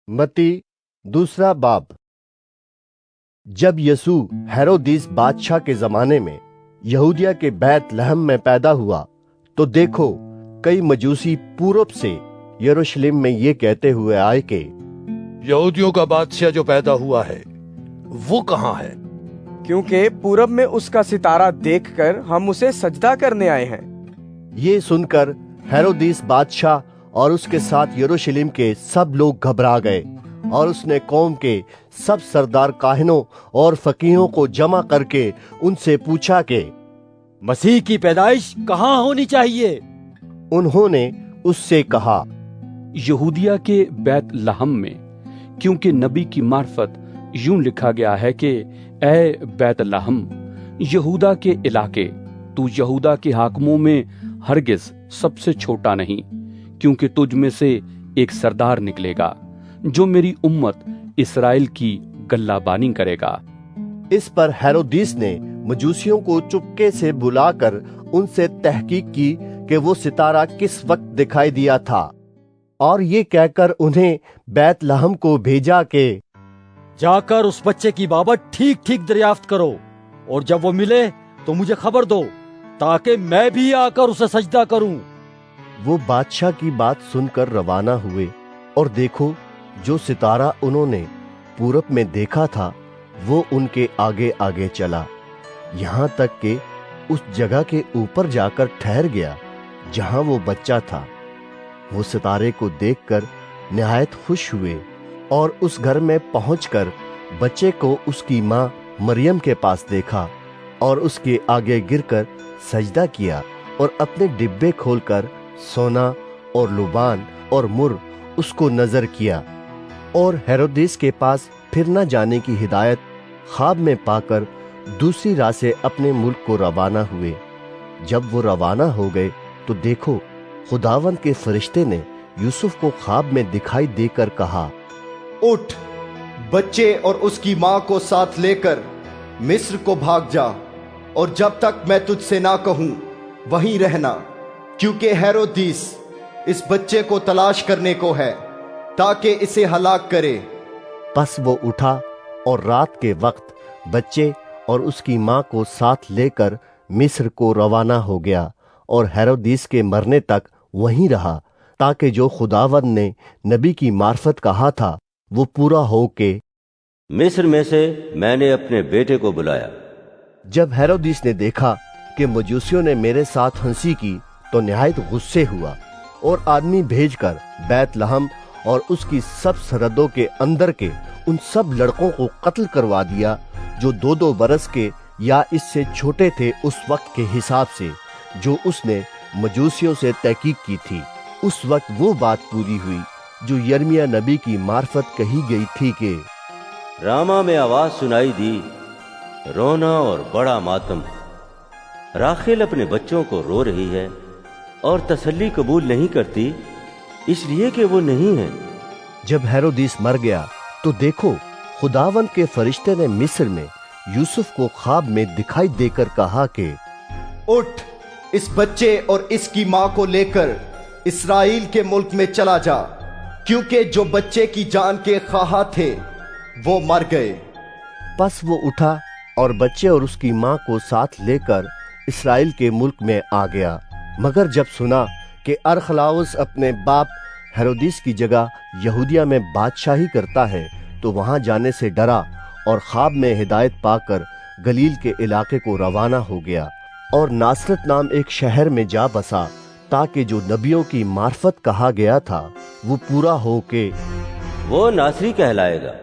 मत्ती दूसरा बाब। जब यसू हेरोदिस बादशाह के जमाने में यहूदिया के बैत लहम में पैदा हुआ, तो देखो कई मजूसी पूरब से यरूशलेम में ये कहते हुए आए कि यहूदियों का बादशाह जो पैदा हुआ है वो कहाँ है, क्योंकि पूरब में उसका सितारा देखकर हम उसे सजदा करने आए हैं। ये सुनकर हेरोदिस बादशाह और उसके साथ यरूशलेम के सब लोग घबरा गए, और उसने कौम के सब सरदार काहिनों और फकीहों को जमा करके उनसे पूछा कि मसीह की पैदाइश कहाँ होनी चाहिए। उन्होंने उससे कहा, यहूदिया के बैत लहम में, क्योंकि नबी की मार्फत यूं लिखा गया है कि ऐ बैत लहम, यहूदा के इलाके, तू यहूदा के हाकिमों में हरगिज सबसे छोटा नहीं, क्योंकि तुझ में से एक सरदार निकलेगा जो मेरी उम्मत इस्राएल की गल्लाबानी करेगा। इस पर हेरोदिस ने मजूसियों को चुपके से बुलाकर उनसे तहकीक की कि वो सितारा किस वक्त दिखाई दिया था, और ये कहकर उन्हें बैत लहम को भेजा कि जाकर उस बच्चे की बाबत ठीक ठीक दरियाफ्त करो, और जब वो मिले तो मुझे खबर दो, ताकि मैं भी आकर उसे सजदा करूं। वो बादशाह की बात सुनकर रवाना हुए, और देखो जो सितारा उन्होंने पूरब में देखा था वो उनके आगे आगे चला, यहाँ तक कि उस जगह के ऊपर जाकर ठहर गया जहाँ वो बच्चा था। वो सितारे को देखकर निहायत खुश हुए, और उस घर में पहुंचकर बच्चे को उसकी माँ मरियम के पास देखा, और उसके आगे गिरकर सजदा किया, और अपने डिब्बे खोलकर सोना और लुबान और मुर उसको नजर किया। और हेरोदिस के पास फिर न जाने की हिदायत ख्वाब में पाकर दूसरी राह से अपने मुल्क को रवाना हुए। जब वो रवाना हो गए तो देखो खुदावंद के फरिश्ते ने यूसुफ को ख्वाब में दिखाई देकर कहा, उठ, बच्चे और उसकी माँ को साथ लेकर मिस्र को भाग जा, और जब तक मैं तुझसे ना कहूं वहीं रहना, क्योंकि हेरोदिस इस बच्चे को तलाश करने को है ताकि इसे हलाक करे। बस वो उठा और रात के वक्त बच्चे और उसकी माँ को साथ लेकर मिस्र को रवाना हो गया, और हेरोदिस के मरने तक वहीं रहा, ताकि जो खुदावंद ने नबी की मार्फत कहा था वो पूरा हो के मिस्र में से मैंने अपने बेटे को बुलाया। जब हेरोदिस ने देखा कि मजूसियों ने मेरे साथ हंसी की, तो निहायत गुस्से हुआ, और आदमी भेजकर बैत लहम और उसकी सब सरहदों के अंदर के उन सब लड़कों को कत्ल करवा दिया जो 2-2 बरस के या इससे छोटे थे उस वक्त के हिसाब से, जो उसने मजूसियों से तहकीक की थी। उस वक्त वो बात पूरी हुई जो यिर्मयाह नबी की मार्फत कही गई थी कि रामा में आवाज सुनाई दी, रोना और बड़ा मातम। राखेल अपने बच्चों को रो रही है और तसल्ली कबूल नहीं करती, इसलिए कि वो नहीं है। जब हेरोदिस मर गया तो देखो खुदावंद के फरिश्ते ने मिस्र में यूसुफ को ख्वाब में दिखाई देकर कहा कि उठ, इस बच्चे और इसकी माँ को लेकर इस्राएल के मुल्क में चला जा, क्योंकि जो बच्चे की जान के ख्वाहा थे वो मर गए। बस वो उठा और बच्चे और उसकी माँ को साथ लेकर इस्राएल के मुल्क में आ गया। मगर जब सुना कि अरखलाउस अपने बाप हेरोदिस की जगह यहूदिया में बादशाही करता है, तो वहां जाने से डरा, और ख्वाब में हिदायत पाकर गलील के इलाके को रवाना हो गया, और नासरत नाम एक शहर में जा बसा, ताकि जो नबियों की मार्फत कहा गया था वो पूरा हो के वो नासरी कहलाएगा।